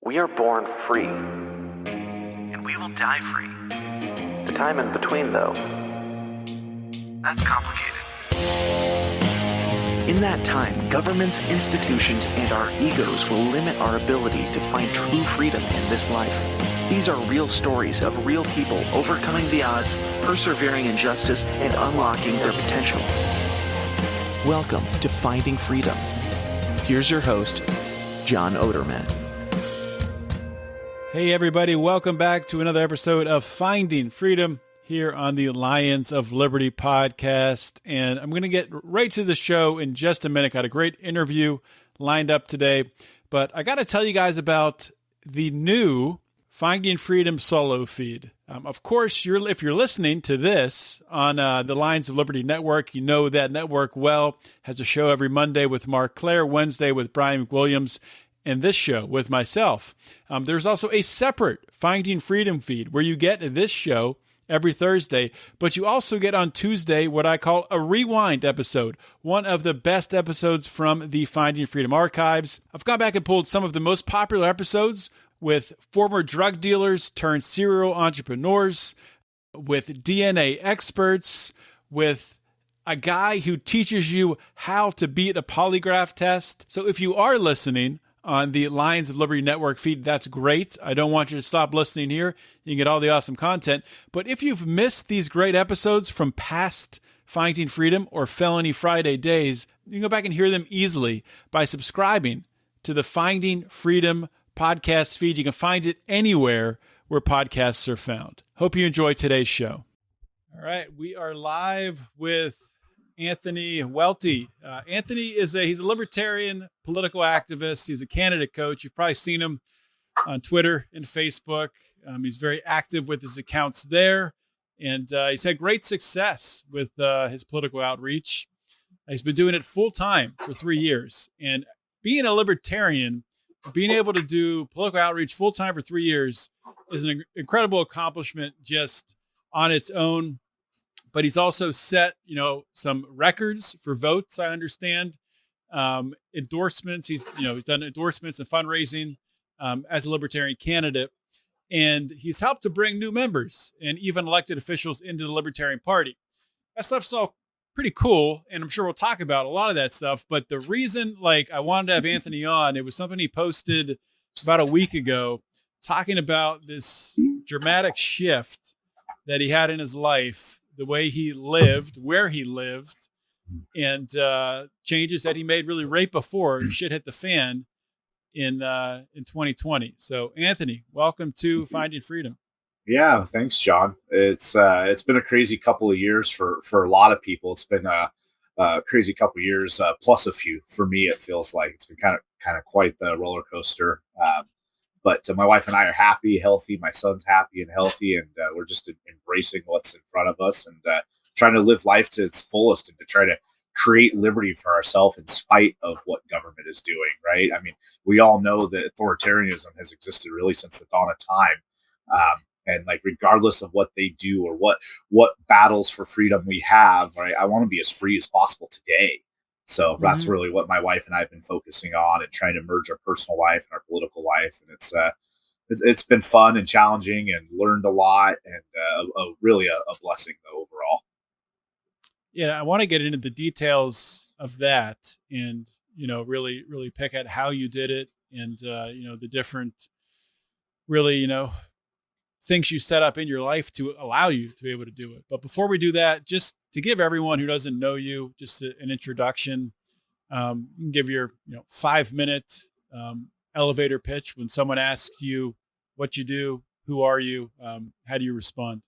We are born free. And we will die free. The time in between, though, that's complicated. In that time, governments, institutions, and our egos will limit our ability to find true freedom in this life. These are real stories of real people overcoming the odds, persevering in justice, and unlocking their potential. Welcome to Finding Freedom. Here's your host, John Odermatt. Hey everybody, welcome back to another episode of Finding Freedom here on the Lions of Liberty podcast. And I'm going to get right to the show in just a minute. Got a great interview lined up today. But I got to tell you guys about the new Finding Freedom solo feed. Of course, if you're listening to this on the Lions of Liberty network, you know that network well. Has a show every Monday with Mark Claire, Wednesday with Brian McWilliams, and this show with myself. There's also a separate Finding Freedom feed where you get this show every Thursday, but you also get on Tuesday what I call a rewind episode, one of the best episodes from the Finding Freedom archives. I've gone back and pulled some of the most popular episodes with former drug dealers turned serial entrepreneurs, with DNA experts, with a guy who teaches you how to beat a polygraph test. So if you are listening on the Lions of Liberty Network feed, that's great. I don't want you to stop listening here. You can get all the awesome content. But if you've missed these great episodes from past Finding Freedom or Felony Friday days, you can go back and hear them easily by subscribing to the Finding Freedom podcast feed. You can find it anywhere where podcasts are found. Hope you enjoy today's show. All right, we are live with Anthony Welti. Anthony he's a libertarian political activist. He's a candidate coach. You've probably seen him on Twitter and Facebook. He's very active with his accounts there, and he's had great success with his political outreach. He's been doing it full time for 3 years, and being a libertarian, being able to do political outreach full time for 3 years is an incredible accomplishment just on its own. But he's also set, some records for votes, I understand, endorsements. He's done endorsements and fundraising as a libertarian candidate. And he's helped to bring new members and even elected officials into the Libertarian Party. That stuff's all pretty cool. And I'm sure we'll talk about a lot of that stuff. But the reason, I wanted to have Anthony on, it was something he posted about a week ago, talking about this dramatic shift that he had in his life, the way he lived, where he lived, and changes that he made really right before shit hit the fan in 2020. So, Anthony, welcome to Finding Freedom. Yeah, thanks, John. It's been a crazy couple of years for a lot of people. It's been a crazy couple of years, plus a few for me. It feels like it's been kind of quite the roller coaster. But my wife and I are happy, healthy. My son's happy and healthy, and we're just embracing what's in front of us and trying to live life to its fullest and to try to create liberty for ourselves in spite of what government is doing, right? I mean, we all know that authoritarianism has existed really since the dawn of time. And regardless of what they do or what battles for freedom we have, right? I want to be as free as possible today. So that's really what my wife and I have been focusing on and trying to merge our personal life and our political life. And it's been fun and challenging and learned a lot and really a blessing though overall. Yeah, I want to get into the details of that and, really, really pick at how you did it and, the different really, things you set up in your life to allow you to be able to do it. But before we do that, just to give everyone who doesn't know you, just an introduction, you can give your 5-minute elevator pitch when someone asks you what you do, who are you, how do you respond?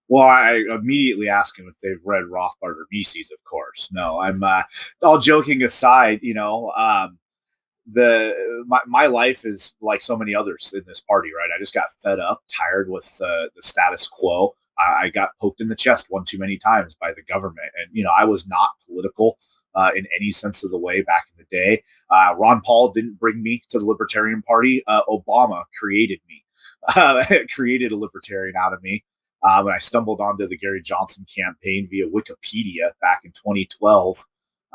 Well, I immediately ask them if they've read Rothbard or Mises, of course. No, I'm all joking aside, my life is like so many others in this party, right? I just got fed up, tired with the status quo. I got poked in the chest one too many times by the government. And, I was not political in any sense of the way back in the day. Ron Paul didn't bring me to the Libertarian Party. Obama created me, created a libertarian out of me. And I stumbled onto the Gary Johnson campaign via Wikipedia back in 2012.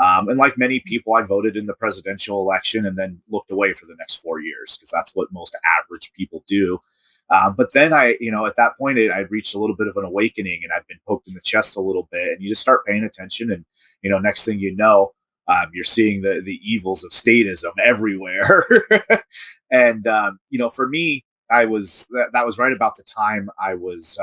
And like many people, I voted in the presidential election and then looked away for the next 4 years because that's what most average people do. But then at that point, I'd reached a little bit of an awakening and I'd been poked in the chest a little bit, and you just start paying attention. And, next thing you know, you're seeing the evils of statism everywhere. And, for me, that was right about the time I was,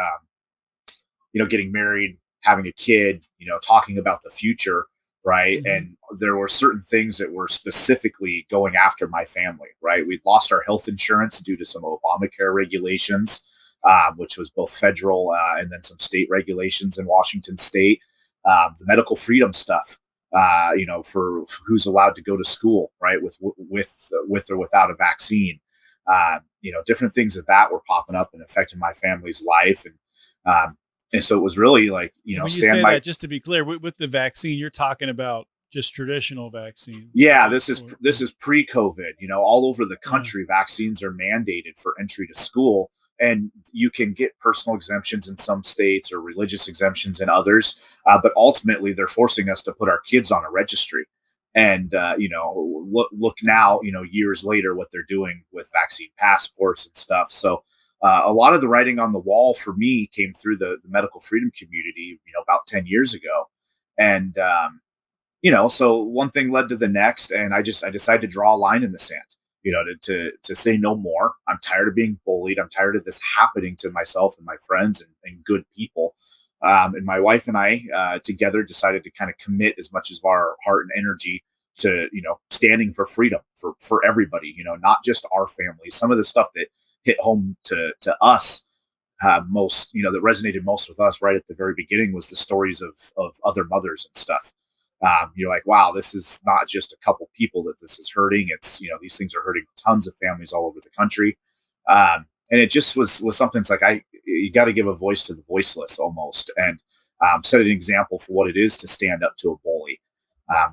getting married, having a kid, talking about the future. Right. Mm-hmm. And there were certain things that were specifically going after my family. Right. We'd lost our health insurance due to some Obamacare regulations, which was both federal and then some state regulations in Washington state. The medical freedom stuff, for who's allowed to go to school. Right. With or without a vaccine. Different things that were popping up and affecting my family's life. And so it was really like, when you say that, just to be clear, with the vaccine, you're talking about just traditional vaccines. Yeah, right? This is pre-COVID. All over the country, vaccines are mandated for entry to school, and you can get personal exemptions in some states or religious exemptions in others. But ultimately, they're forcing us to put our kids on a registry. And look now, years later, what they're doing with vaccine passports and stuff. So. A lot of the writing on the wall for me came through the medical freedom community, about 10 years ago. And, so one thing led to the next, and I decided to draw a line in the sand, to say no more. I'm tired of being bullied. I'm tired of this happening to myself and my friends and good people. And my wife and I together decided to kind of commit as much of our heart and energy to, standing for freedom for everybody, not just our families. Some of the stuff that hit home to us most, that resonated most with us right at the very beginning was the stories of other mothers and stuff. You're like, wow, this is not just a couple people that this is hurting. It's, these things are hurting tons of families all over the country. And it just was something that's like, you got to give a voice to the voiceless almost, and set an example for what it is to stand up to a bully.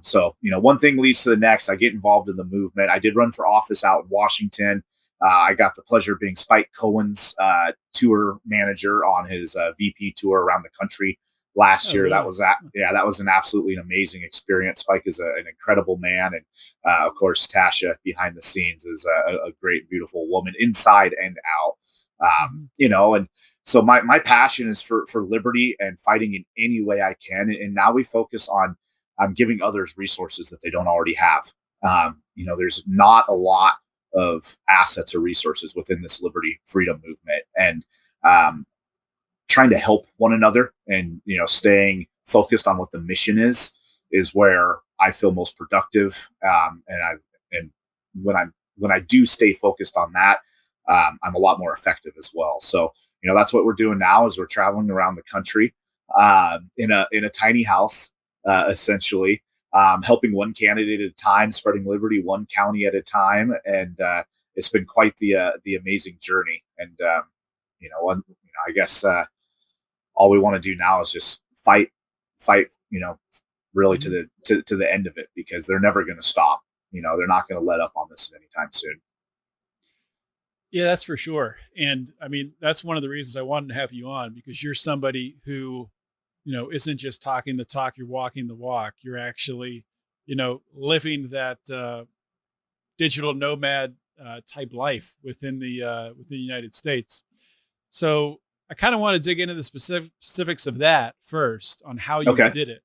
So, one thing leads to the next. I get involved in the movement. I did run for office out in Washington. I got the pleasure of being Spike Cohen's tour manager on his VP tour around the country last year. Really? That was an absolutely amazing experience. Spike is an incredible man, and of course Tasha behind the scenes is a great, beautiful woman inside and out. And so my passion is for liberty and fighting in any way I can. And now we focus on giving others resources that they don't already have. There's not a lot of assets or resources within this liberty freedom movement, and trying to help one another and staying focused on what the mission is where I feel most productive. And when I do stay focused on that, I'm a lot more effective as well. So that's what we're doing now is we're traveling around the country in a tiny house, essentially. Helping one candidate at a time, spreading liberty one county at a time, and it's been quite the amazing journey. And I guess all we want to do now is just fight, really to the end of it, because they're never going to stop. They're not going to let up on this anytime soon. Yeah, that's for sure. And I mean, that's one of the reasons I wanted to have you on, because you're somebody who isn't just talking the talk, you're walking the walk. You're actually, living that digital nomad type life within the United States. So I kind of want to dig into the specifics of that first, on how you did it.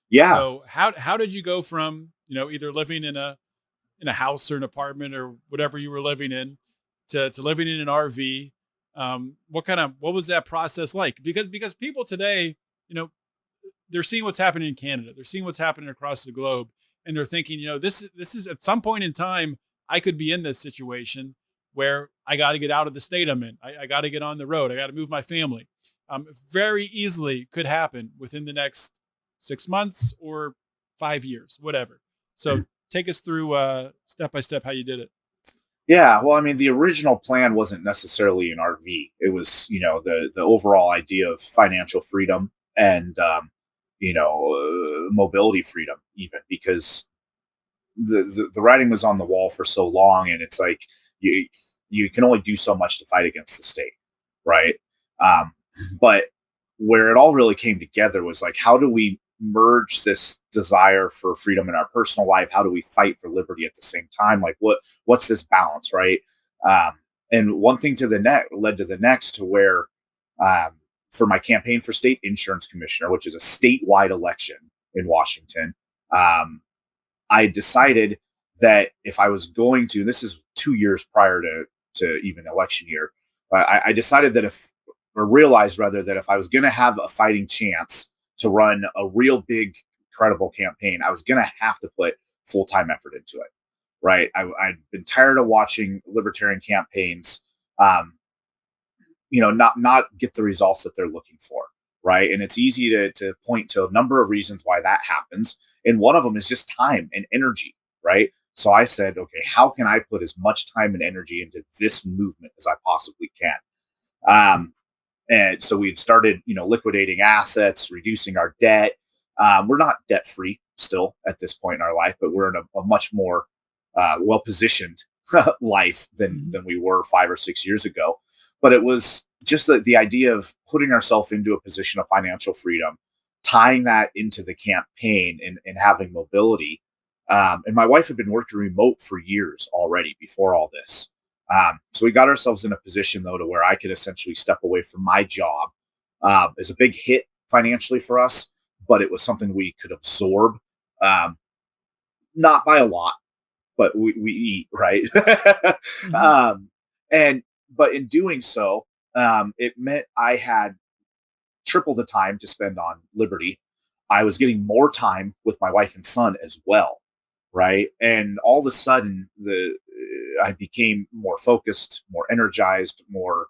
Yeah. So how did you go from, either living in a house or an apartment or whatever you were living in to living in an RV? What was that process like? Because people today, they're seeing what's happening in Canada. They're seeing what's happening across the globe. And they're thinking, this is at some point in time, I could be in this situation where I got to get out of the state I'm in. I got to get on the road. I got to move my family. Very easily could happen within the next 6 months or 5 years, whatever. So take us through step by step how you did it. Yeah, well, I mean, the original plan wasn't necessarily an RV. It was, the overall idea of financial freedom and, mobility freedom, even, because the writing was on the wall for so long, and it's like you can only do so much to fight against the state, right? But where it all really came together was like, how do we merge this desire for freedom in our personal life? How do we fight for liberty at the same time? Like what's this balance, right? And one thing to the next led to the next, to where for my campaign for state insurance commissioner, which is a statewide election in Washington, I decided that if I was going to, this is 2 years prior to even election year, I decided that realized rather, that if I was going to have a fighting chance to run a real big, credible campaign, I was going to have to put full-time effort into it. Right. I'd been tired of watching libertarian campaigns, not get the results that they're looking for. Right. And it's easy to point to a number of reasons why that happens. And one of them is just time and energy. Right. So I said, okay, how can I put as much time and energy into this movement as I possibly can? And so we had started, liquidating assets, reducing our debt. We're not debt free still at this point in our life, but we're in a much more well-positioned life than we were 5 or 6 years ago. But it was just the idea of putting ourselves into a position of financial freedom, tying that into the campaign and having mobility. And my wife had been working remote for years already before all this. So we got ourselves in a position, though, to where I could essentially step away from my job. It was a big hit financially for us, but it was something we could absorb, not by a lot, but we eat, right? But in doing so, it meant I had triple the time to spend on liberty. I was getting more time with my wife and son as well, right? And all of a sudden, I became more focused, more energized, more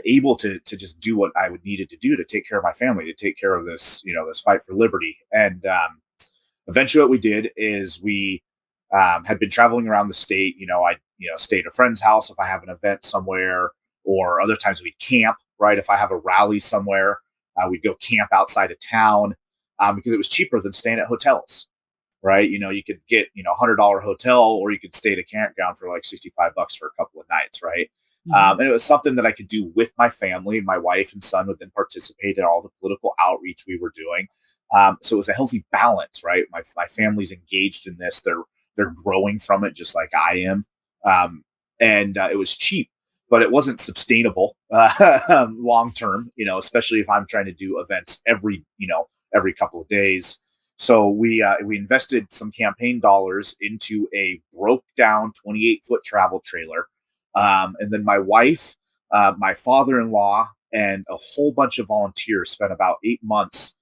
able to just do what I would needed to do to take care of my family, to take care of this, this fight for liberty. And eventually, what we did is we had been traveling around the state. I'd stay at a friend's house if I have an event somewhere, or other times we'd camp. Right, if I have a rally somewhere, we'd go camp outside of town because it was cheaper than staying at hotels. Right, you could get $100 hotel, or you could stay at a campground for like $65 for a couple of nights. Right. And it was something that I could do with my family. My wife and son would then participate in all the political outreach we were doing. So it was a healthy balance, right? My family's engaged in this. They're growing from it just like I am. And it was cheap, but it wasn't sustainable long term, especially if I'm trying to do events every couple of days. So we invested some campaign dollars into a broke down 28-foot travel trailer. And then my wife, my father-in-law, and a whole bunch of volunteers spent about 8 months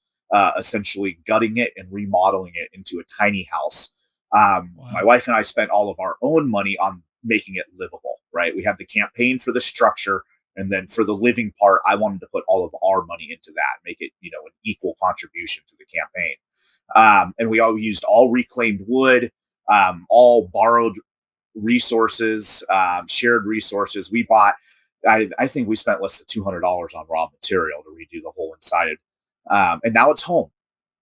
essentially gutting it and remodeling it into a tiny house. Wow. My wife and I spent all of our own money on making it livable, right? We had the campaign for the structure, and then for the living part, I wanted to put all of our money into that, make it, an equal contribution to the campaign. And we all used all reclaimed wood, all borrowed resources, shared resources. We bought, I think we spent less than $200 on raw material to redo the whole inside. And now it's home.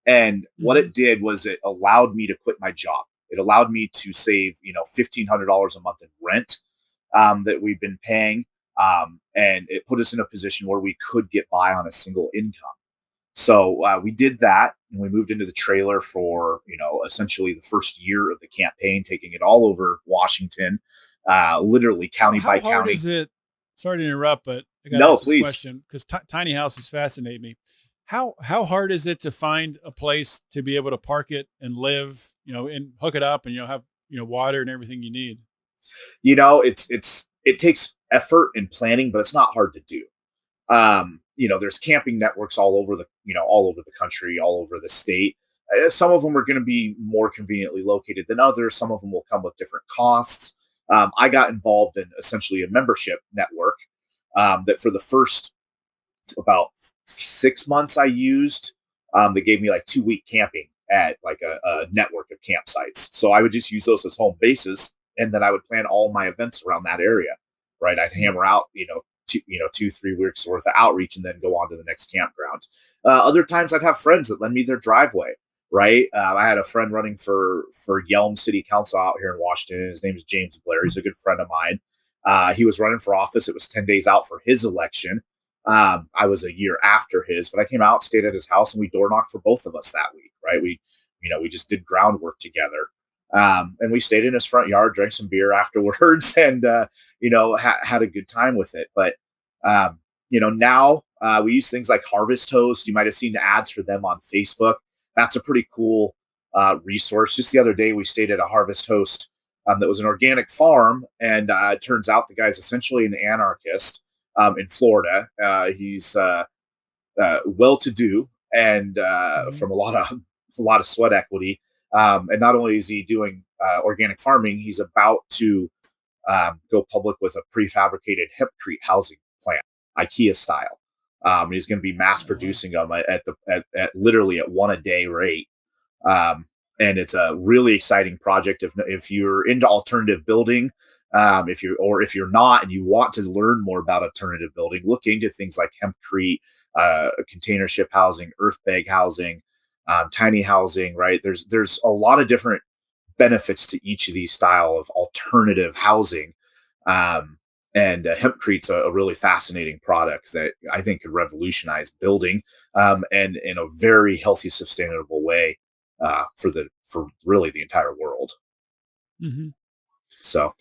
And what it did was it allowed me to quit my job. It allowed me to save, $1,500 a month in rent that we've been paying. And it put us in a position where we could get by on a single income. So we did that, and we moved into the trailer for, essentially the first year of the campaign, taking it all over Washington, literally county by county. How hard is it? Sorry to interrupt, but I got to ask this question because tiny houses fascinate me. How hard is it to find a place to be able to park it and live, and hook it up and, have, water and everything you need? It takes effort and planning, but it's not hard to do. There's camping networks all over the country, all over the state. Some of them are going to be more conveniently located than others. Some of them will come with different costs. I got involved in essentially a membership network that for the first about 6 months I used. They gave me like 2-week camping at like a network of campsites. So I would just use those as home bases, and then I would plan all my events around that area. Right, I'd hammer out 2-3 weeks worth of outreach, and then go on to the next campground. Other times I'd have friends that lend me their driveway. Right, I had a friend running for Yelm City Council out here in Washington. His name is James Blair. He's a good friend of mine. He was running for office. It was 10 days out for his election. I was a year after his, but I came out, stayed at his house, and we door knocked for both of us that week, right? We just did groundwork together. And we stayed in his front yard, drank some beer afterwards, and had a good time with it. But now we use things like Harvest Toast. You might have seen the ads for them on Facebook. That's a pretty cool resource. Just the other day, we stayed at a Harvest Toast that was an organic farm, and it turns out the guy's essentially an anarchist in Florida. He's well-to-do and from a lot of sweat equity. And not only is he doing organic farming, he's about to go public with a prefabricated hempcrete housing plant, IKEA style. He's going to be mass producing them at literally at one a day rate. And it's a really exciting project. If you're into alternative building, if you're not and you want to learn more about alternative building, look into things like hempcrete, container ship housing, earth bag housing, tiny housing, right? There's a lot of different benefits to each of these style of alternative housing. And hempcrete's a really fascinating product that I think could revolutionize building and in a very healthy, sustainable way for really the entire world. Mm-hmm. So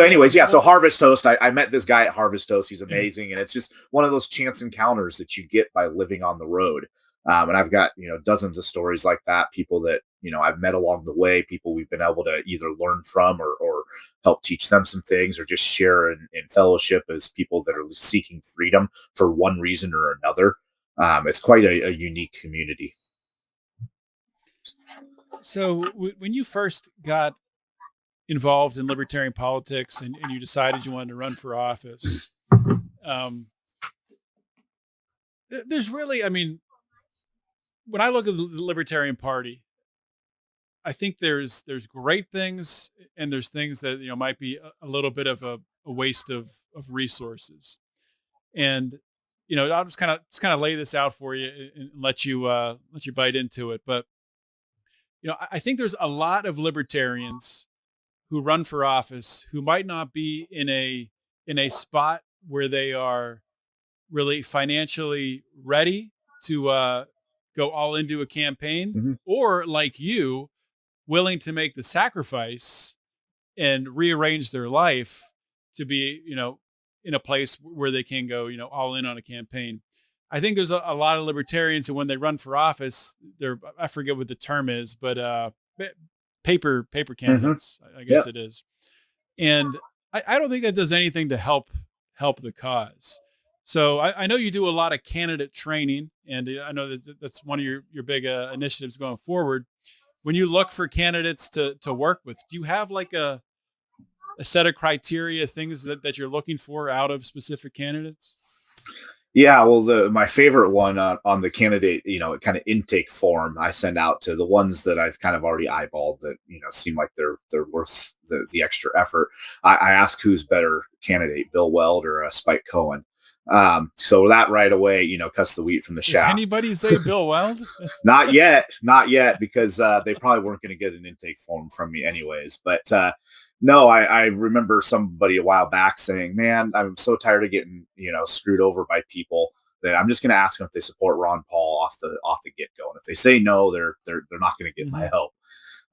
anyways, yeah. So Harvest Toast, I met this guy at Harvest Toast. He's amazing. And it's just one of those chance encounters that you get by living on the road. And I've got, dozens of stories like that, people that, I've met along the way, people we've been able to either learn from or help teach them some things or just share in fellowship as people that are seeking freedom for one reason or another. It's quite a unique community. So when you first got involved in libertarian politics and you decided you wanted to run for office, there's really, when I look at the Libertarian Party, I think there's great things and there's things that might be a little bit of a waste of resources. And I'll just kind of lay this out for you and let you bite into it. But I think there's a lot of libertarians who run for office who might not be in a spot where they are really financially ready to go all into a campaign, Mm-hmm. or like you, willing to make the sacrifice and rearrange their life to be, in a place where they can go, all in on a campaign. I think there's a lot of libertarians who, when they run for office, I forget what the term is, but paper candidates, mm-hmm. I guess It is. And I don't think that does anything to help the cause. So I know you do a lot of candidate training, and I know that's one of your big initiatives going forward. When you look for candidates to work with, do you have like a set of things that you're looking for out of specific candidates? Yeah, well, my favorite one on the candidate, kind of intake form I send out to the ones that I've kind of already eyeballed that, seem like they're worth the extra effort. I ask who's better candidate, Bill Weld or Spike Cohen. So that right away, cuts the wheat from the chaff. Does anybody say Bill Weld? Not yet, because they probably weren't going to get an intake form from me anyways. But no, I remember somebody a while back saying, "Man, I'm so tired of getting screwed over by people that I'm just going to ask them if they support Ron Paul off the get go. And if they say no, they're not going to get my help."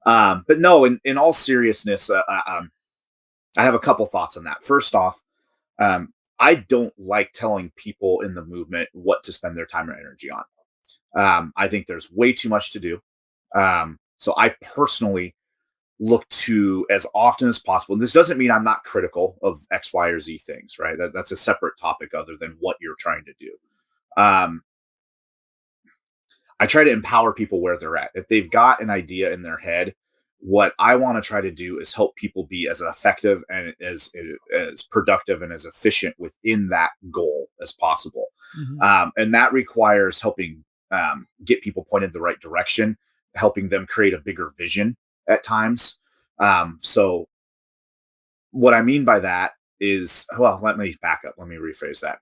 But no, in all seriousness, I have a couple thoughts on that. First off, I don't like telling people in the movement what to spend their time or energy on. I think there's way too much to do. So I personally look to, as often as possible, and this doesn't mean I'm not critical of X, Y, or Z things, right? That's a separate topic other than what you're trying to do. I try to empower people where they're at. If they've got an idea in their head, what I want to try to do is help people be as effective and as productive and as efficient within that goal as possible. Mm-hmm. And that requires helping get people pointed in the right direction, helping them create a bigger vision at times. So what I mean by that is, well, let me back up. Let me rephrase that.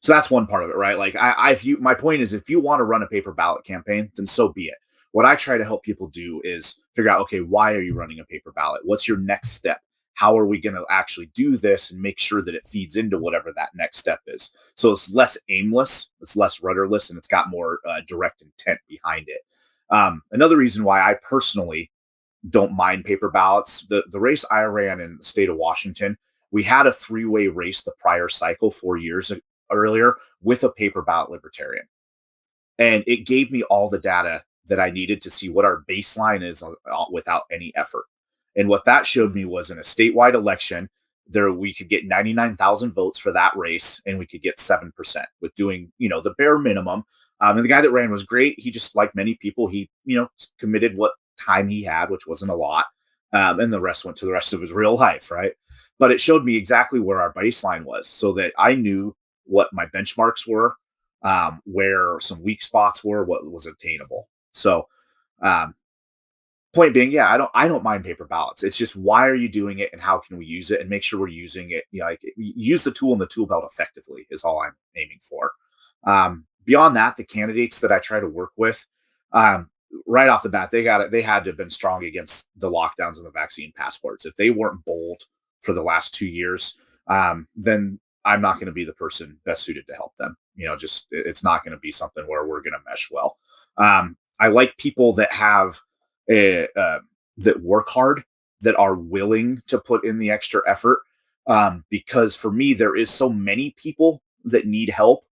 So that's one part of it, right? Like my point is, if you want to run a paper ballot campaign, then so be it. What I try to help people do is figure out, okay, why are you running a paper ballot? What's your next step? how are we going to actually do this and make sure that it feeds into whatever that next step is. So it's less aimless, it's less rudderless, and it's got more direct intent behind it. Another reason why I personally don't mind paper ballots, the race I ran in the state of Washington, we had a 3-way race the prior cycle 4 years earlier with a paper ballot libertarian. And it gave me all the data that I needed to see what our baseline is without any effort. And what that showed me was in a statewide election, we could get 99,000 votes for that race, and we could get 7% with doing, the bare minimum. And the guy that ran was great. He just, like many people, he, committed what time he had, which wasn't a lot. And the rest went to the rest of his real life, right? But it showed me exactly where our baseline was so that I knew what my benchmarks were, where some weak spots were, what was attainable. So, point being, yeah, I don't mind paper ballots. It's just, why are you doing it and how can we use it and make sure we're using it, use the tool in the tool belt effectively is all I'm aiming for. Beyond that, the candidates that I try to work with, right off the bat, they had to have been strong against the lockdowns and the vaccine passports. If they weren't bold for the last 2 years, then I'm not going to be the person best suited to help them. It's not going to be something where we're going to mesh well. I like people that have that work hard, that are willing to put in the extra effort. Because for me, there is so many people that need help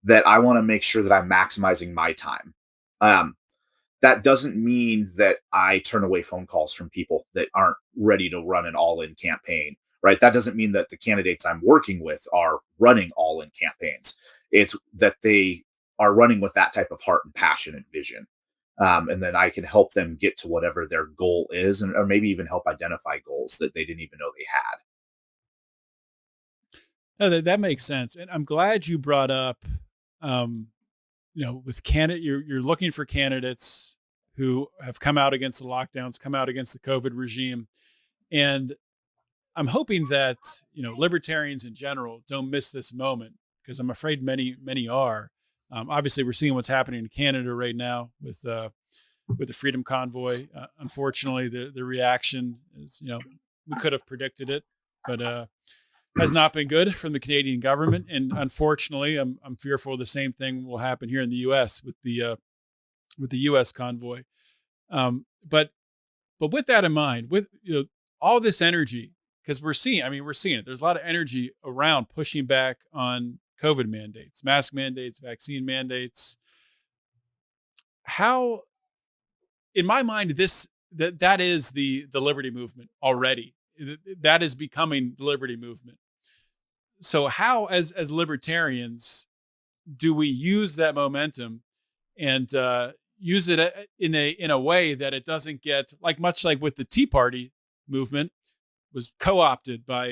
that I want to make sure that I'm maximizing my time. That doesn't mean that I turn away phone calls from people that aren't ready to run an all-in campaign, right? That doesn't mean that the candidates I'm working with are running all-in campaigns. It's that they are running with that type of heart and passion and vision. And then I can help them get to whatever their goal is, or maybe even help identify goals that they didn't even know they had. No, that makes sense. And I'm glad you brought up, with you're looking for candidates who have come out against the lockdowns, come out against the COVID regime. And I'm hoping that, libertarians in general don't miss this moment, because I'm afraid many are. Obviously, we're seeing what's happening in Canada right now with the Freedom Convoy. Unfortunately, the reaction is, we could have predicted it, but has not been good from the Canadian government. And unfortunately, I'm fearful the same thing will happen here in the U.S. with the U.S. convoy. But with that in mind, with all this energy, because we're seeing it. There's a lot of energy around pushing back on COVID mandates, mask mandates, vaccine mandates. How, in my mind, that is the liberty movement already. That is becoming the liberty movement. So how, as libertarians, do we use that momentum and use it in a way that it doesn't get much like with the Tea Party movement was co-opted by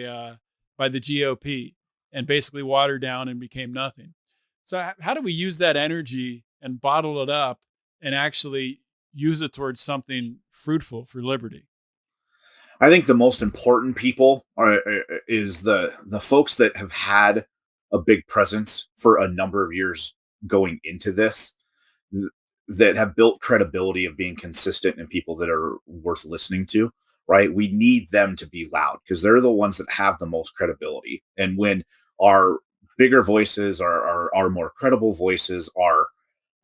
the GOP and basically watered down and became nothing. So how do we use that energy and bottle it up and actually use it towards something fruitful for liberty? I think the most important people is the folks that have had a big presence for a number of years going into this, that have built credibility of being consistent and people that are worth listening to, right? We need them to be loud because they're the ones that have the most credibility. And when our bigger voices, our more credible voices are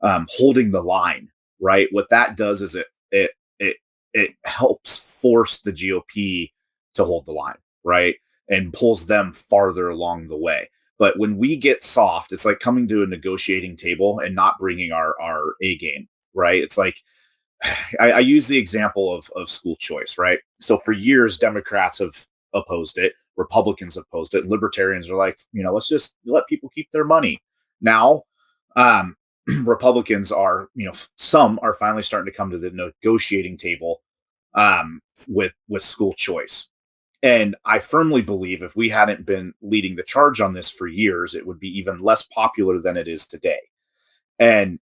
holding the line, right? What that does is it helps force the GOP to hold the line, right? And pulls them farther along the way. But when we get soft, it's like coming to a negotiating table and not bringing our A game, right? It's like, I use the example of school choice, right? So for years, Democrats have opposed it. Republicans opposed it. And libertarians are like, let's just let people keep their money. Now, Republicans are, some are finally starting to come to the negotiating table with school choice. And I firmly believe if we hadn't been leading the charge on this for years, it would be even less popular than it is today. And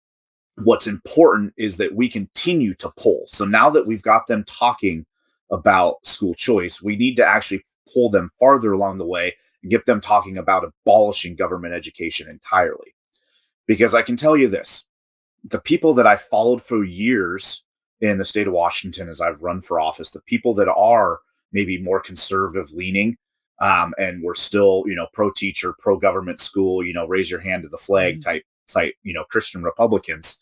what's important is that we continue to pull. So now that we've got them talking about school choice, we need to actually pull them farther along the way and get them talking about abolishing government education entirely. Because I can tell you this, the people that I followed for years in the state of Washington as I've run for office, the people that are maybe more conservative leaning, and we're still, pro-teacher, pro-government school, raise your hand to the flag type, Christian Republicans,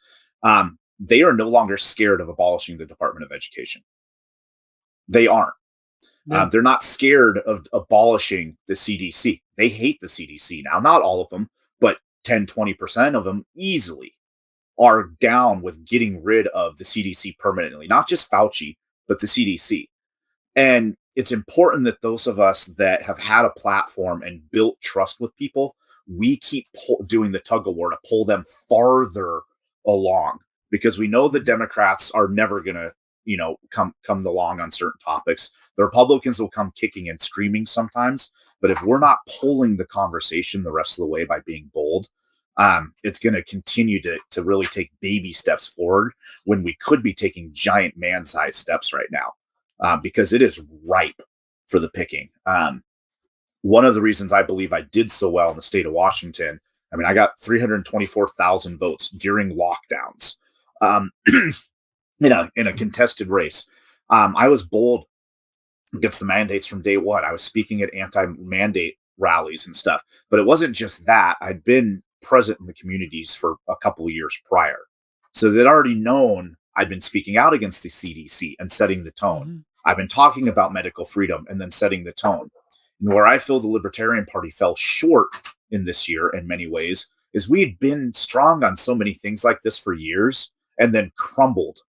they are no longer scared of abolishing the Department of Education. They aren't. Yeah. They're not scared of abolishing the CDC. They hate the CDC now. Not all of them, but 10, 20% of them easily are down with getting rid of the CDC permanently, not just Fauci, but the CDC. And it's important that those of us that have had a platform and built trust with people, we keep doing the tug of war to pull them farther along, because we know the Democrats are never going to, come along on certain topics. The Republicans will come kicking and screaming sometimes, but if we're not pulling the conversation the rest of the way by being bold, it's going to continue to really take baby steps forward when we could be taking giant man-sized steps right now, because it is ripe for the picking. One of the reasons I believe I did so well in the state of Washington, I got 324,000 votes during lockdowns, in a contested race. I was bold against the mandates from day one. I was speaking at anti-mandate rallies and stuff, but it wasn't just that. I'd been present in the communities for a couple of years prior, so they'd already known I'd been speaking out against the CDC and setting the tone. I've been talking about medical freedom and then setting the tone. And where I feel the Libertarian Party fell short in this year in many ways is we had been strong on so many things like this for years and then crumbled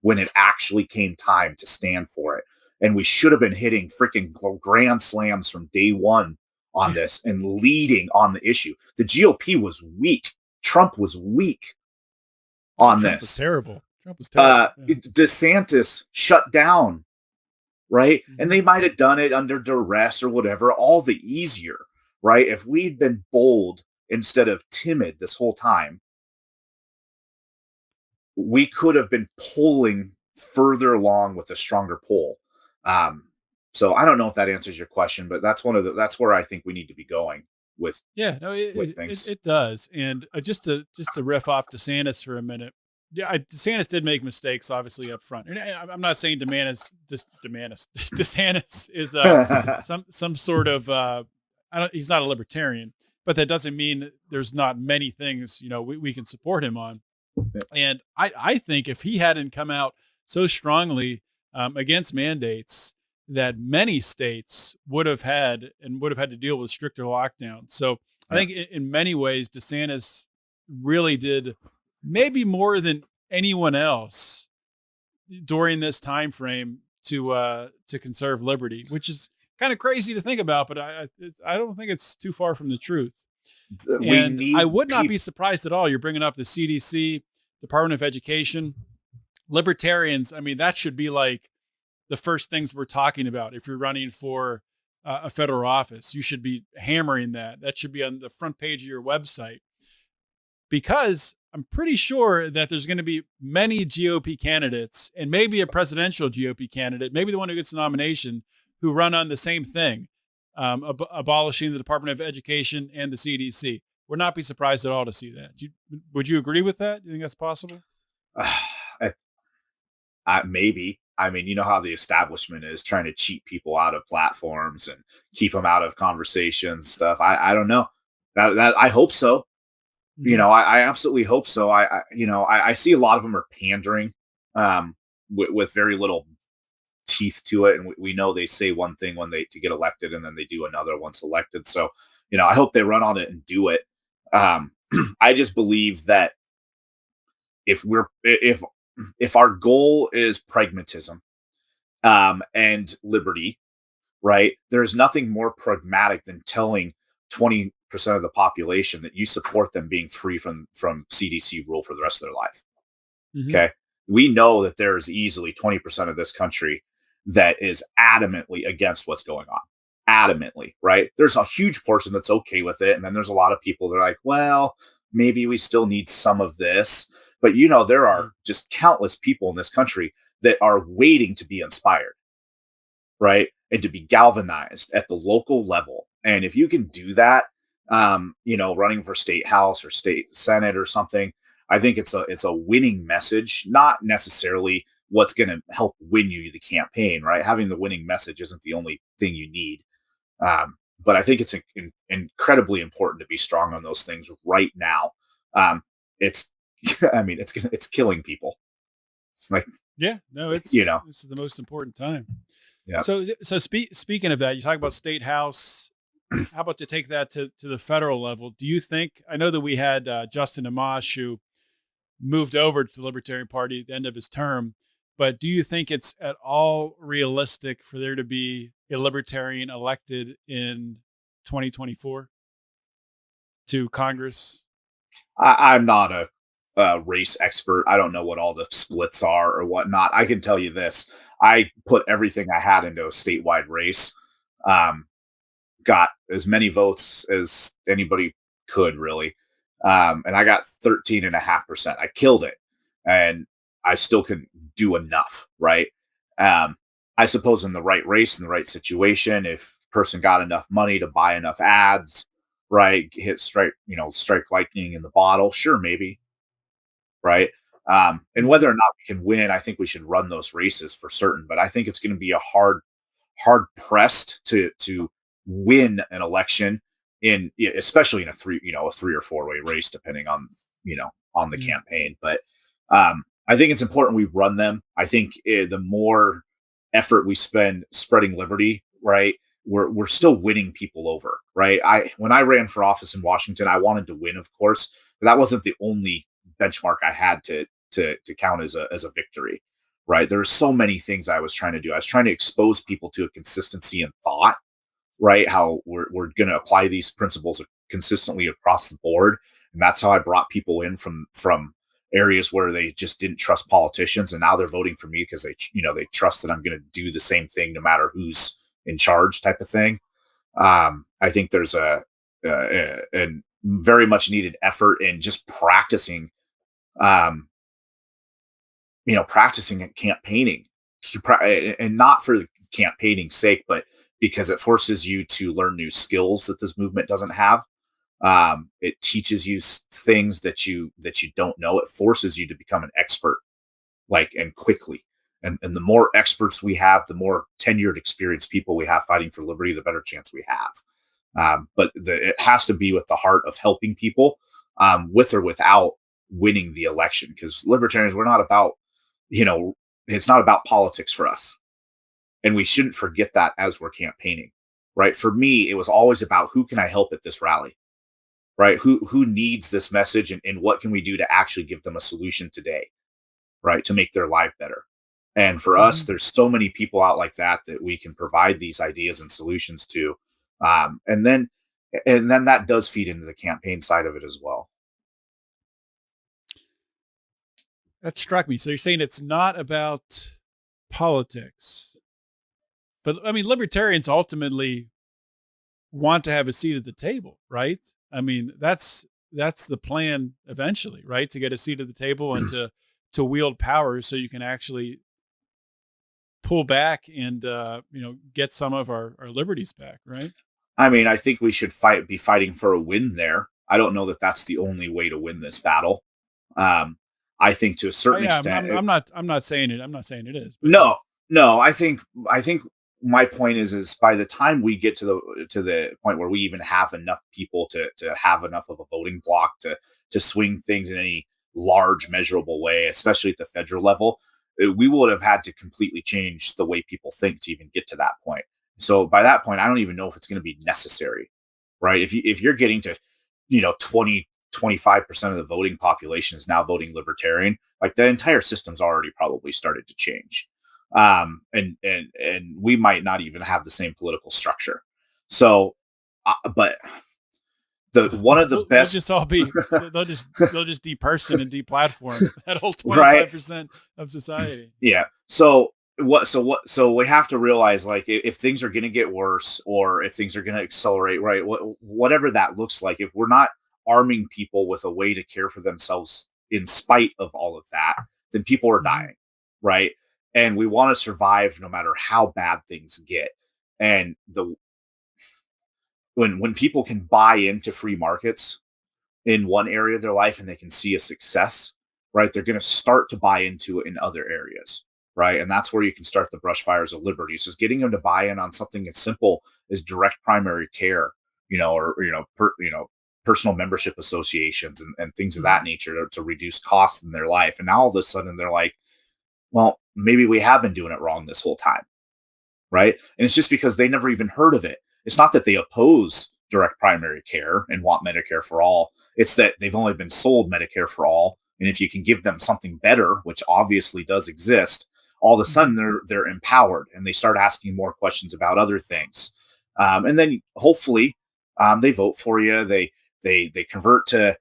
when it actually came time to stand for it. And we should have been hitting freaking grand slams from day one on this and leading on the issue. The GOP was weak. Trump was weak on Trump this. Was terrible. Trump was terrible. DeSantis shut down, right? And they might have done it under duress or whatever, all the easier, right? If we'd been bold instead of timid this whole time, we could have been pulling further along with a stronger pull. So I don't know if that answers your question, but that's where I think we need to be going with. Yeah, no, things. It does. And just to riff off DeSantis for a minute. Yeah, DeSantis did make mistakes, obviously, up front. And I'm not saying DeSantis is some sort of he's not a libertarian, but that doesn't mean there's not many things we can support him on. And I think if he hadn't come out so strongly against mandates, that many states would have had to deal with stricter lockdowns. So I think in many ways, DeSantis really did maybe more than anyone else during this time frame to conserve liberty, which is kind of crazy to think about, but I don't think it's too far from the truth. I would not be surprised at all. You're bringing up the CDC, Department of Education, libertarians. That should be like the first things we're talking about. If you're running for a federal office, you should be hammering that. That should be on the front page of your website, because I'm pretty sure that there's going to be many GOP candidates and maybe a presidential GOP candidate, maybe the one who gets the nomination, who run on the same thing, abolishing the Department of Education and the CDC. Would not be surprised at all to see that. Would you agree with that? Do you think that's possible? Maybe. You know how the establishment is trying to cheat people out of platforms and keep them out of conversations, stuff. I don't know. That I hope so. I absolutely hope so. I see a lot of them are pandering with very little teeth to it, and we know they say one thing to get elected, and then they do another once elected. So I hope they run on it and do it. I just believe that if our goal is pragmatism and liberty, right, there's nothing more pragmatic than telling 20% of the population that you support them being free from CDC rule for the rest of their life. Okay. We know that there is easily 20% of this country that is adamantly against what's going on. Adamantly, right? There's a huge portion that's okay with it. And then there's a lot of people that are like, well, maybe we still need some of this. But there are just countless people in this country that are waiting to be inspired, right? And to be galvanized at the local level. And if you can do that, running for state house or state senate or something, I think it's a winning message, not necessarily what's going to help win you the campaign, right? Having the winning message isn't the only thing you need. But I think it's incredibly important to be strong on those things right now. It's, I mean, it's killing people. Like, Yeah, no, this is the most important time. Yeah. So speaking of that, you talk about state house. How about to take that to the federal level? Do you think, I know that we had Justin Amash, who moved over to the Libertarian Party at the end of his term, but do you think it's at all realistic for there to be a Libertarian elected in 2024 to Congress? I'm not a race expert. I don't know what all the splits are or whatnot. I can tell you this. I put everything I had into a statewide race. Got as many votes as anybody could, really. And I got 13.5%. I killed it. And I still couldn't do enough, right? I suppose in the right race, in the right situation, if the person got enough money to buy enough ads, right, hit strike lightning in the bottle, sure, maybe, right? And whether or not we can win, I think we should run those races for certain. But I think it's going to be a hard pressed to win an election especially in a 3 or 4 way race, depending on the campaign. But I think it's important we run them. I think the more effort we spend spreading liberty, right, we're still winning people over, right? When I ran for office in Washington, I wanted to win, of course, but that wasn't the only benchmark I had to count as a victory, right? There's so many things I was trying to do. I was trying to expose people to a consistency in thought, right? How we're going to apply these principles consistently across the board. And that's how I brought people in from areas where they just didn't trust politicians. And now they're voting for me because they trust that I'm going to do the same thing no matter who's in charge, type of thing. I think there's a very much needed effort in just practicing, practicing at campaigning, and not for campaigning's sake, but because it forces you to learn new skills that this movement doesn't have. It teaches you things that you don't know. It forces you to become an expert, and quickly. And the more experts we have, the more tenured, experienced people we have fighting for liberty, the better chance we have. But it has to be with the heart of helping people, with or without winning the election. Because libertarians, we're not about, it's not about politics for us. And we shouldn't forget that as we're campaigning, right? For me, it was always about who can I help at this rally, right? Who needs this message, and what can we do to actually give them a solution today, right? To make their life better. And for us, there's so many people out like that we can provide these ideas and solutions to. And then that does feed into the campaign side of it as well. That struck me. So you're saying it's not about politics, but I mean, libertarians ultimately want to have a seat at the table, right? I mean, that's the plan eventually, right? To get a seat at the table and to wield power so you can actually pull back and get some of our liberties back, right? I mean, I think we should be fighting for a win there. I don't know that that's the only way to win this battle. I think to a certain extent, I'm not saying it. I'm not saying it is. No. I think my point is by the time we get to the point where we even have enough people to have enough of a voting block to swing things in any large measurable way, especially at the federal level, we would have had to completely change the way people think to even get to that point. So by that point, I don't even know if it's going to be necessary, right? If you're getting to 25% of the voting population is now voting libertarian, like the entire system's already probably started to change. And we might not even have the same political structure. So, but one of the best, they'll just deperson and deplatform that whole 25% of society. Yeah. So we have to realize, if things are going to get worse, or if things are going to accelerate, right? Whatever that looks like, if we're not arming people with a way to care for themselves in spite of all of that, then people are dying, right? And we want to survive no matter how bad things get. And when people can buy into free markets in one area of their life and they can see a success, right, they're going to start to buy into it in other areas, right? And that's where you can start the brush fires of liberty. It's just getting them to buy in on something as simple as direct primary care, or personal membership associations and things of that nature to reduce costs in their life. And now all of a sudden they're like, well, maybe we have been doing it wrong this whole time, right? And it's just because they never even heard of it. It's not that they oppose direct primary care and want Medicare for all. It's that they've only been sold Medicare for all. And if you can give them something better, which obviously does exist, all of a sudden they're empowered and they start asking more questions about other things. And then hopefully they vote for you. They convert to,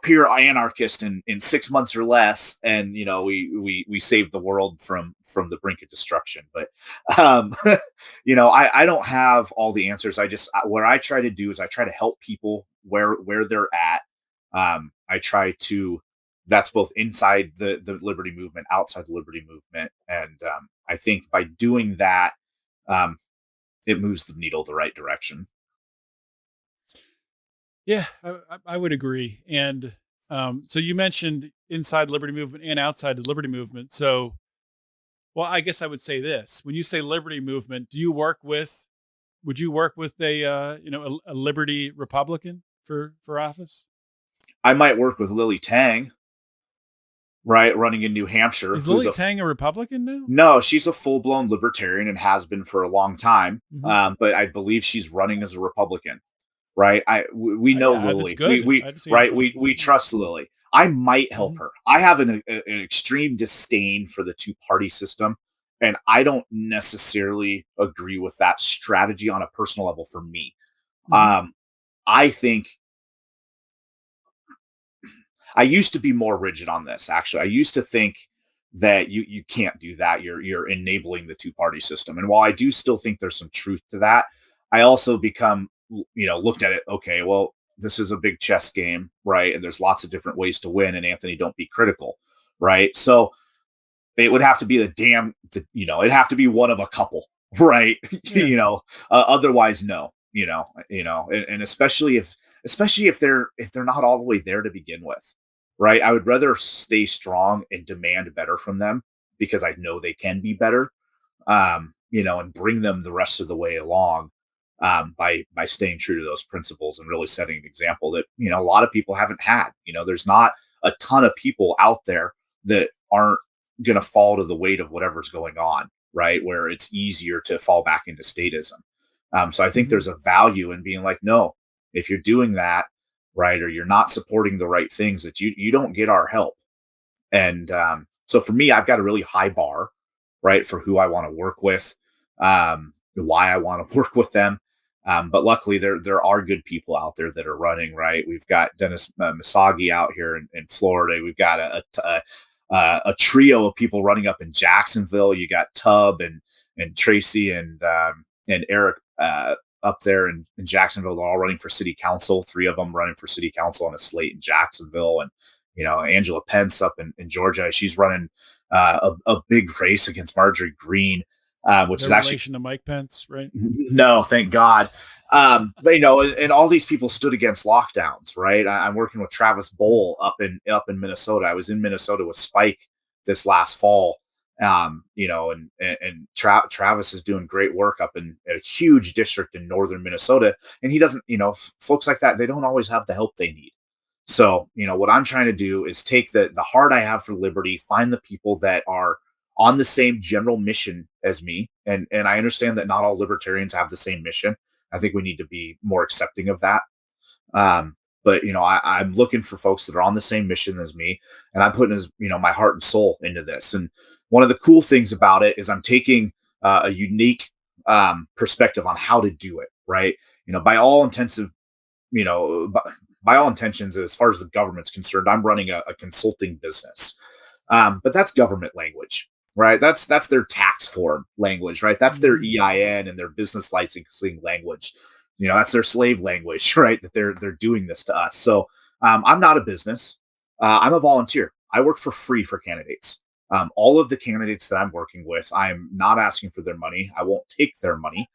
pure anarchist in 6 months or less. And, we save the world from the brink of destruction. But, I don't have all the answers. What I try to do is I try to help people where they're at. That's both inside the liberty movement, outside the liberty movement. And I think by doing that, it moves the needle the right direction. Yeah, I would agree. And so you mentioned inside the liberty movement and outside the liberty movement. So, well, I guess I would say this: when you say liberty movement, would you work with a liberty Republican for office? I might work with Lily Tang, right, running in New Hampshire. Is Lily Tang a Republican now? No, she's a full-blown libertarian and has been for a long time. Mm-hmm. But I believe she's running as a Republican. Right. We know Lily. We trust Lily. I might help her. I have an extreme disdain for the two-party system, and I don't necessarily agree with that strategy on a personal level for me. I think I used to be more rigid on this. Actually, I used to think that you can't do that. You're enabling the two-party system. And while I do still think there's some truth to that, I also become looked at it, okay, well, this is a big chess game, right? And there's lots of different ways to win. And Anthony, don't be critical, right? So it would have to be it'd have to be one of a couple, right? Yeah. Otherwise, no, and especially if they're not all the way there to begin with, right? I would rather stay strong and demand better from them because I know they can be better, and bring them the rest of the way along. By staying true to those principles and really setting an example that, a lot of people haven't had. There's not a ton of people out there that aren't going to fall to the weight of whatever's going on, right? Where it's easier to fall back into statism. So I think there's a value in being like, no, if you're doing that, right, or you're not supporting the right things, that you don't get our help. And so for me, I've got a really high bar, right, for who I want to work with, why I want to work with them. But luckily, there are good people out there that are running, right? We've got Dennis Misagi out here in Florida. We've got a trio of people running up in Jacksonville. You got Tubb and Tracy and Eric up there in Jacksonville. They're all running for city council. 3 of them running for city council on a slate in Jacksonville. And Angela Pence up in Georgia. She's running a big race against Marjorie Greene. Which is actually relation to Mike Pence, right? No, thank God. But and all these people stood against lockdowns, right? I'm working with Travis Bowl up in Minnesota. I was in Minnesota with Spike this last fall. And Travis is doing great work up in a huge district in northern Minnesota, and he doesn't, folks like that, they don't always have the help they need. So, what I'm trying to do is take the heart I have for liberty, find the people that are on the same general mission as me. And I understand that not all libertarians have the same mission. I think we need to be more accepting of that. But I'm looking for folks that are on the same mission as me, and I'm putting my heart and soul into this. And one of the cool things about it is I'm taking a unique perspective on how to do it. Right. By all intentions, as far as the government's concerned, I'm running a consulting business. But that's government language. Right. That's their tax form language, right? That's their EIN and their business licensing language. That's their slave language, right? That they're doing this to us. So I'm not a business. I'm a volunteer. I work for free for candidates. All of the candidates that I'm working with, I'm not asking for their money. I won't take their money.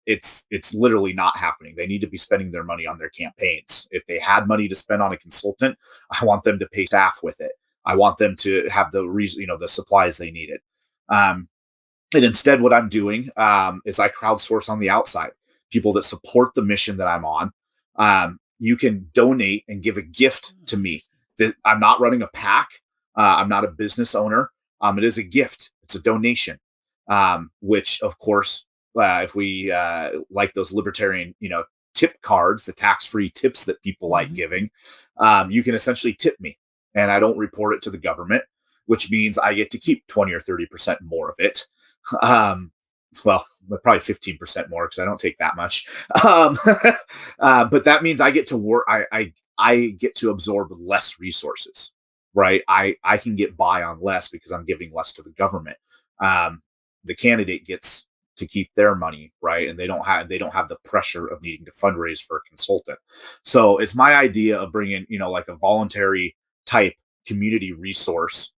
It's literally not happening. They need to be spending their money on their campaigns. If they had money to spend on a consultant, I want them to pay staff with it. I want them to have the reason, the supplies they needed. And instead, what I'm doing is I crowdsource on the outside, people that support the mission that I'm on. You can donate and give a gift to me. That I'm not running a PAC. I'm not a business owner. It is a gift. It's a donation, which, of course, if we like those libertarian, tip cards, the tax-free tips that people like giving, you can essentially tip me, and I don't report it to the government, which means I get to keep 20 or 30% more of it. Well, probably 15% more because I don't take that much. But that means I get to work. I get to absorb less resources, right? I can get by on less because I'm giving less to the government. The candidate gets to keep their money, right? And they don't have the pressure of needing to fundraise for a consultant. So it's my idea of bringing, like a voluntary type community resource,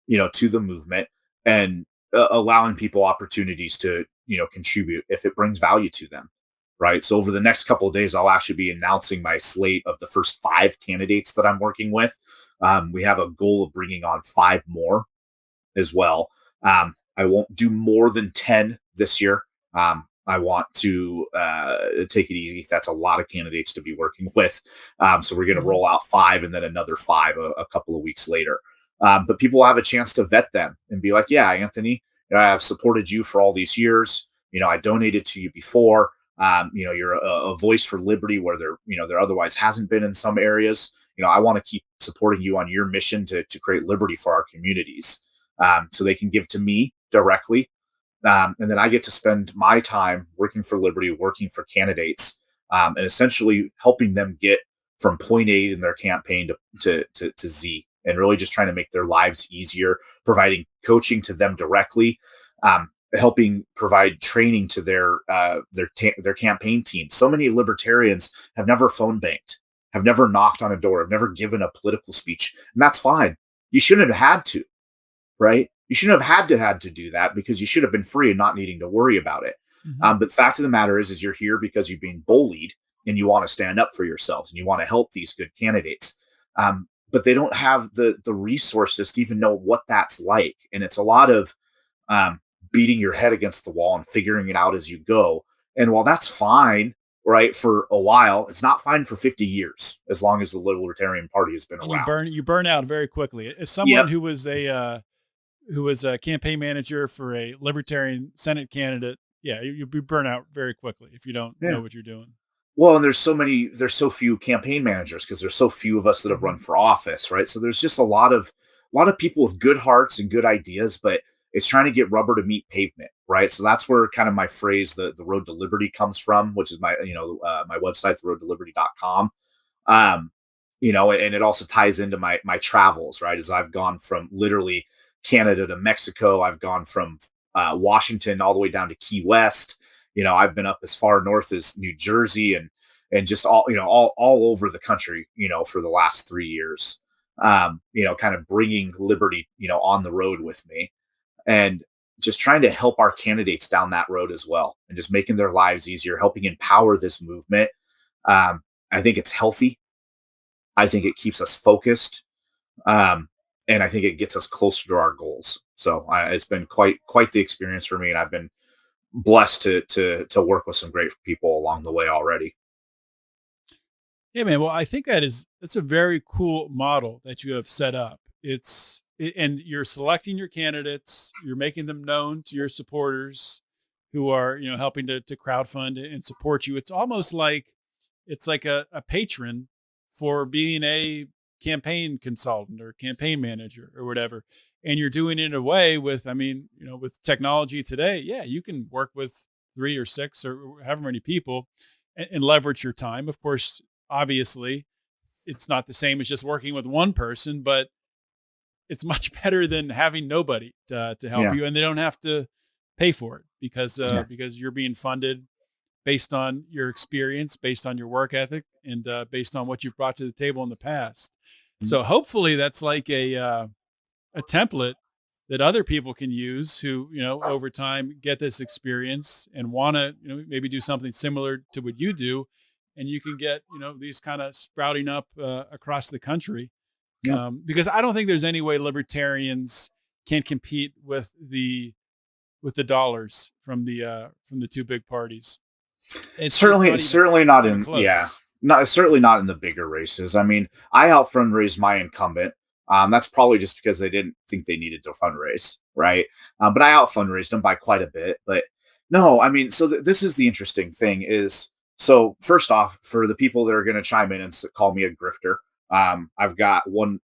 to the movement, and allowing people opportunities to, contribute if it brings value to them. Right. So over the next couple of days, I'll actually be announcing my slate of the first 5 candidates that I'm working with. We have a goal of bringing on 5 more as well. I won't do more than 10 this year. I want to take it easy. That's a lot of candidates to be working with. So we're going to roll out 5 and then another 5 a couple of weeks later. But people will have a chance to vet them and be like, yeah, Anthony, I've supported you for all these years. I donated to you before. You're a voice for liberty where there otherwise hasn't been in some areas. I want to keep supporting you on your mission to create liberty for our communities. So they can give to me directly. And then I get to spend my time working for liberty, working for candidates, and essentially helping them get from point A in their campaign to Z, and really just trying to make their lives easier, providing coaching to them directly, helping provide training to their campaign team. So many libertarians have never phone banked, have never knocked on a door, have never given a political speech, and that's fine. You shouldn't have had to, right? You shouldn't have had to do that because you should have been free and not needing to worry about it. But the fact of the matter is you're here because you've been bullied and you want to stand up for yourselves and you want to help these good candidates. But they don't have the resources to even know what that's like. And it's a lot of beating your head against the wall and figuring it out as you go. And while that's fine, right, for a while, it's not fine for 50 years, as long as the Libertarian Party has been around. You burn out very quickly. As someone who was a campaign manager for a Libertarian Senate candidate, you'll be burnt out very quickly if you don't know what you're doing. Well, and there's so few campaign managers because there's so few of us that have run for office, right? So there's just a lot of people with good hearts and good ideas, but it's trying to get rubber to meet pavement, right? So that's where kind of my phrase, the road to liberty, comes from, which is my my website, theroadtoliberty.com. And it also ties into my travels, right? As I've gone from literally Canada to Mexico, I've gone from Washington all the way down to Key West. I've been up as far north as New Jersey and just all over the country, for the last 3 years, kind of bringing liberty, on the road with me, and just trying to help our candidates down that road as well, and just making their lives easier, helping empower this movement. I think it's healthy. I think it keeps us focused. And I think it gets us closer to our goals. So it's been quite the experience for me, and I've been blessed to work with some great people along the way already. Yeah, man. Well, I think that's a very cool model that you have set up. And you're selecting your candidates, you're making them known to your supporters who are, helping to crowdfund and support you. It's almost like a patron for being a campaign consultant or campaign manager or whatever. And you're doing it in a way with technology today. Yeah, you can work with 3 or 6 or however many people and leverage your time. Of course, obviously, it's not the same as just working with one person, but it's much better than having nobody to help you, and they don't have to pay for it because you're being funded based on your experience, based on your work ethic, and based on what you've brought to the table in the past. So hopefully that's like a template that other people can use who, over time get this experience and want to, maybe do something similar to what you do. And you can get, these kind of sprouting up across the country. Because I don't think there's any way libertarians can't compete with the dollars from the two big parties. It's Certainly not even in close. certainly not in the bigger races. I mean, I helped fundraise my incumbent. That's probably just because they didn't think they needed to fundraise, right? But I out fundraised them by quite a bit. But no, I mean, so this is the interesting thing is, so first off, for the people that are going to chime in and call me a grifter, I've got one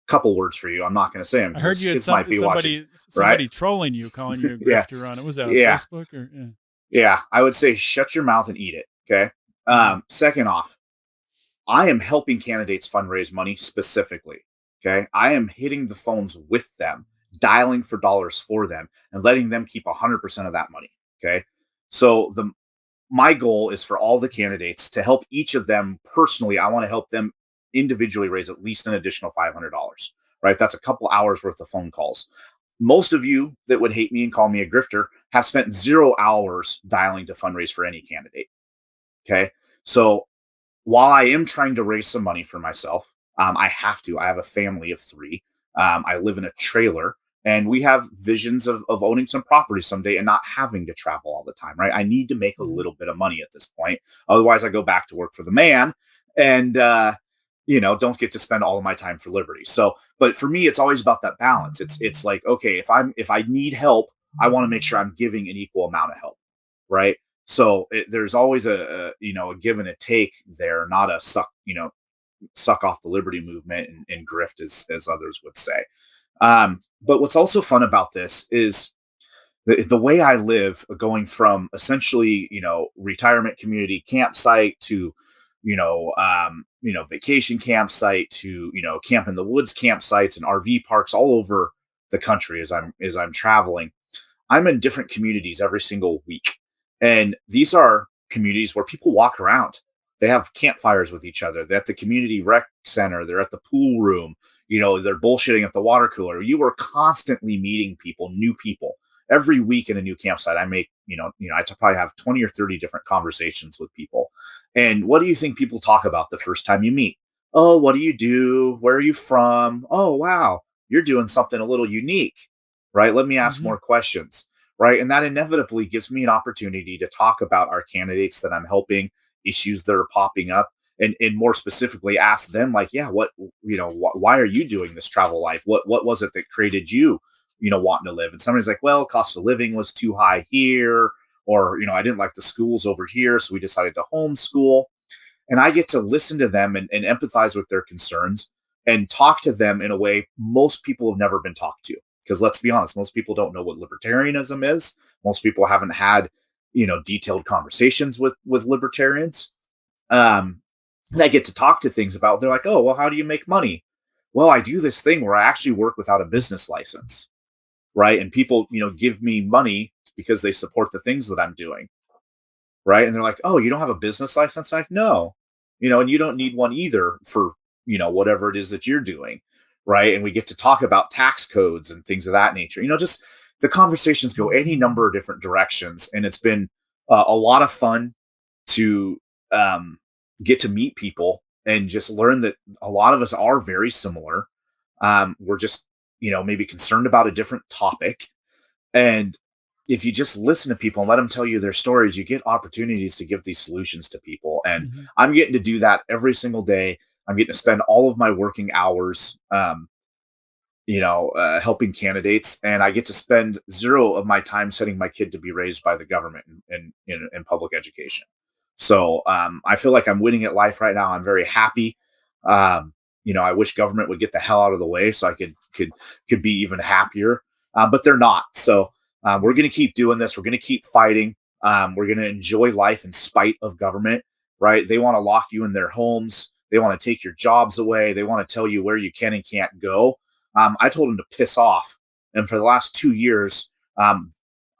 couple words for you. I'm not going to say them I heard because you had kids might be watching, right? somebody trolling you, calling you a Yeah, grifter on it. Was that on yeah, Facebook or? Yeah. yeah. I would say shut your mouth and eat it. Okay. Second off, I am helping candidates fundraise money specifically. Okay. I am hitting the phones with them, dialing for dollars for them, and letting them keep 100% of that money. Okay. So my goal is for all the candidates to help each of them personally. I want to help them individually raise at least an additional $500. Right. That's a couple hours worth of phone calls. Most of you that would hate me and call me a grifter have spent 0 hours dialing to fundraise for any candidate. Okay. So while I am trying to raise some money for myself, I have to. I have a family of three. I live in a trailer, and we have visions of owning some property someday and not having to travel all the time, right? I need to make a little bit of money at this point. Otherwise, I go back to work for the man and, don't get to spend all of my time for liberty. So, but for me, it's always about that balance. It's like, okay, if I need help, I want to make sure I'm giving an equal amount of help, right? So there's always a give and a take there, not a suck off the liberty movement and grift as others would say. But what's also fun about this is the way I live, going from essentially retirement community campsite to vacation campsite to camp in the woods campsites and RV parks all over the country as I'm traveling. I'm in different communities every single week. And these are communities where people walk around. They have campfires with each other. They're at the community rec center. They're at the pool room. They're bullshitting at the water cooler. You are constantly meeting people, new people. Every week in a new campsite, I make, I probably have 20 or 30 different conversations with people. And what do you think people talk about the first time you meet? Oh, what do you do? Where are you from? Oh, wow. You're doing something a little unique, right? Let me ask more questions. Right. And that inevitably gives me an opportunity to talk about our candidates that I'm helping, issues that are popping up, and more specifically ask them like, yeah, why are you doing this travel life? What was it that created you, wanting to live? And somebody's like, well, cost of living was too high here, or, I didn't like the schools over here, so we decided to homeschool. And I get to listen to them and empathize with their concerns and talk to them in a way most people have never been talked to. Because let's be honest, most people don't know what libertarianism is. Most people haven't had, detailed conversations with libertarians. And I get to talk to things about, they're like, oh, well, how do you make money? Well, I do this thing where I actually work without a business license, right? And people, give me money because they support the things that I'm doing, right? And they're like, oh, you don't have a business license? I'm like, no, and you don't need one either for, whatever it is that you're doing. Right. And we get to talk about tax codes and things of that nature. Just the conversations go any number of different directions. And it's been a lot of fun to get to meet people and just learn that a lot of us are very similar. We're just, maybe concerned about a different topic. And if you just listen to people and let them tell you their stories, you get opportunities to give these solutions to people. And I'm getting to do that every single day. I'm getting to spend all of my working hours, helping candidates, and I get to spend 0 of my time setting my kid to be raised by the government in public education. So I feel like I'm winning at life right now. I'm very happy. I wish government would get the hell out of the way so I could be even happier, but they're not. So we're going to keep doing this. We're going to keep fighting. We're going to enjoy life in spite of government. Right? They want to lock you in their homes. They want to take your jobs away. They want to tell you where you can and can't go. I told them to piss off. And for the last 2 years,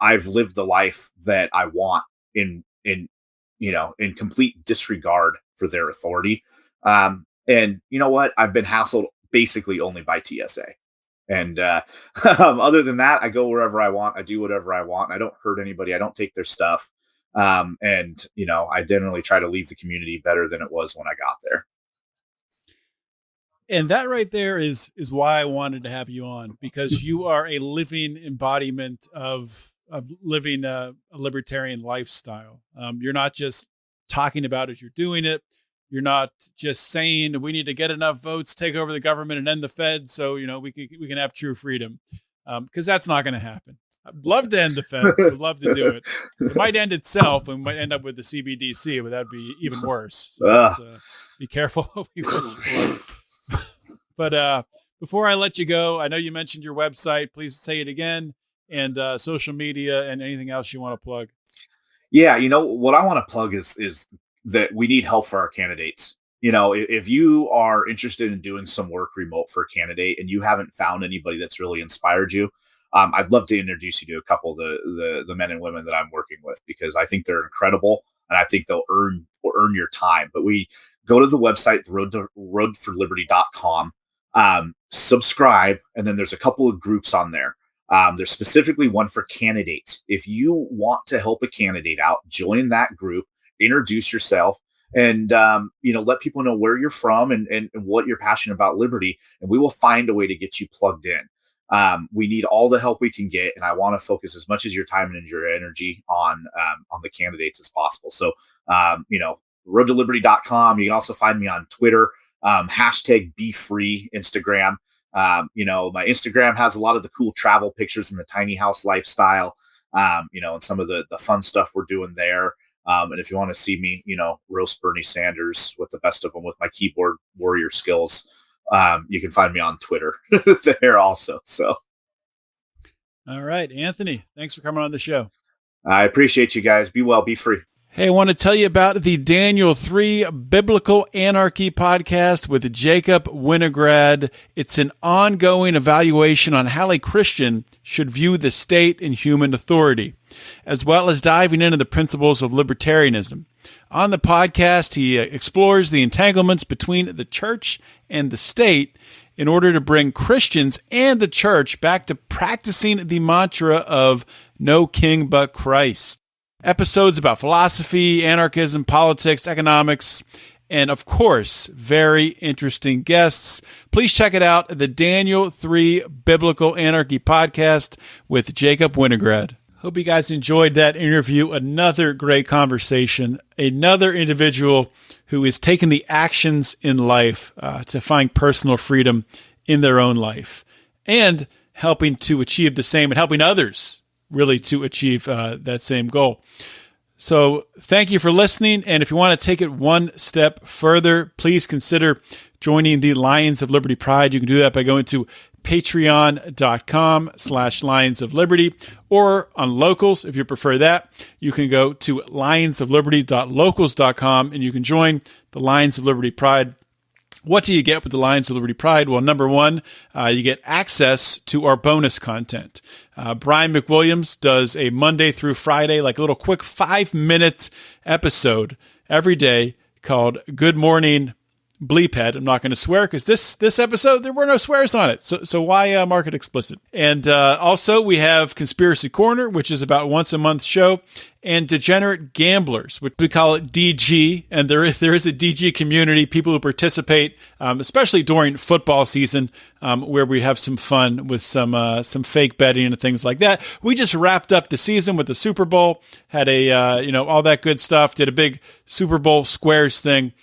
I've lived the life that I want in complete disregard for their authority. And you know what? I've been hassled basically only by TSA. And other than that, I go wherever I want. I do whatever I want. I don't hurt anybody. I don't take their stuff. And I generally try to leave the community better than it was when I got there. And that right there is why I wanted to have you on, because you are a living embodiment of living a libertarian lifestyle. You're not just talking about it, you're doing it. You're not just saying we need to get enough votes, take over the government, and end the Fed, so we can have true freedom, because that's not going to happen. I'd love to end the Fed. I'd love to do it. It might end itself, and we might end up with the CBDC, but that'd be even worse. So let's, be careful what we wish for. But before I let you go, I know you mentioned your website. Please say it again, and social media and anything else you want to plug. Yeah, what I want to plug is that we need help for our candidates. If you are interested in doing some work remote for a candidate and you haven't found anybody that's really inspired you, I'd love to introduce you to a couple of the men and women that I'm working with, because I think they're incredible and I think they'll earn your time. But we go to the website, roadforliberty.com, subscribe, and then there's a couple of groups on there. There's specifically one for candidates. If you want to help a candidate out, join that group, introduce yourself, and let people know where you're from and what you're passionate about liberty, and we will find a way to get you plugged in. We need all the help we can get, and I want to focus as much as your time and your energy on the candidates as possible. So, roadtoliberty.com. You can also find me on Twitter, hashtag #BeFree Instagram. My Instagram has a lot of the cool travel pictures and the tiny house lifestyle, and some of the fun stuff we're doing there. And if you want to see me, roast Bernie Sanders with the best of them with my keyboard warrior skills, you can find me on Twitter there also. So, all right, Anthony, thanks for coming on the show. I appreciate you guys. Be well, be free. Hey, I want to tell you about the Daniel 3 Biblical Anarchy podcast with Jacob Winograd. It's an ongoing evaluation on how a Christian should view the state and human authority, as well as diving into the principles of libertarianism. On the podcast, he explores the entanglements between the church and the state in order to bring Christians and the church back to practicing the mantra of no king but Christ. Episodes about philosophy, anarchism, politics, economics, and of course, very interesting guests. Please check it out, the Daniel 3 Biblical Anarchy podcast with Jacob Winograd. Hope you guys enjoyed that interview. Another great conversation. Another individual who is taking the actions in life to find personal freedom in their own life and helping to achieve the same and helping others really to achieve that same goal. So thank you for listening. And if you want to take it one step further, please consider joining the Lions of Liberty Pride. You can do that by going to patreon.com/Lions of Liberty, or on Locals, if you prefer that, you can go to lionsofliberty.locals.com and you can join the Lions of Liberty Pride. What do you get with the Lions of Liberty Pride? Well, number one, you get access to our bonus content. Brian McWilliams does a Monday through Friday, like a little quick 5-minute episode every day called Good Morning Bleephead. I'm not going to swear because this episode, there were no swears on it. So why mark it explicit? And also we have Conspiracy Corner, which is about once a month show, and Degenerate Gamblers, which we call it DG. And there is a DG community, people who participate, especially during football season, where we have some fun with some fake betting and things like that. We just wrapped up the season with the Super Bowl, had all that good stuff, did a big Super Bowl squares thing.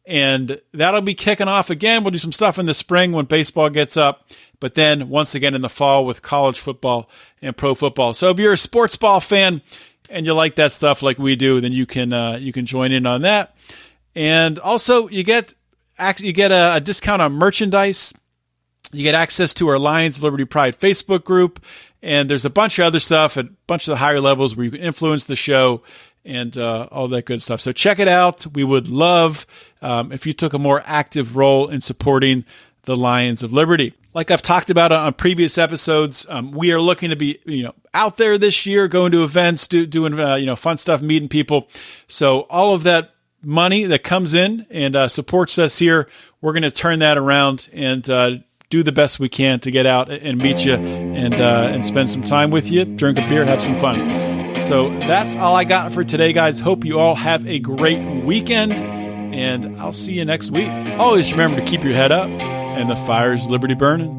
And that'll be kicking off again. We'll do some stuff in the spring when baseball gets up, but then once again in the fall with college football and pro football. So if you're a sports ball fan and you like that stuff like we do, then you can join in on that. And also you get a discount on merchandise. You get access to our Lions of Liberty Pride Facebook group, and there's a bunch of other stuff at a bunch of the higher levels where you can influence the show and all that good stuff. So check it out. We would love if you took a more active role in supporting the Lions of Liberty. Like I've talked about on previous episodes, we are looking to be out there this year, going to events, doing fun stuff, meeting people. So all of that money that comes in and supports us here, we're going to turn that around and do the best we can to get out and meet you and spend some time with you, drink a beer, have some fun. So that's all I got for today, guys. Hope you all have a great weekend, and I'll see you next week. Always remember to keep your head up and the fire's liberty burning.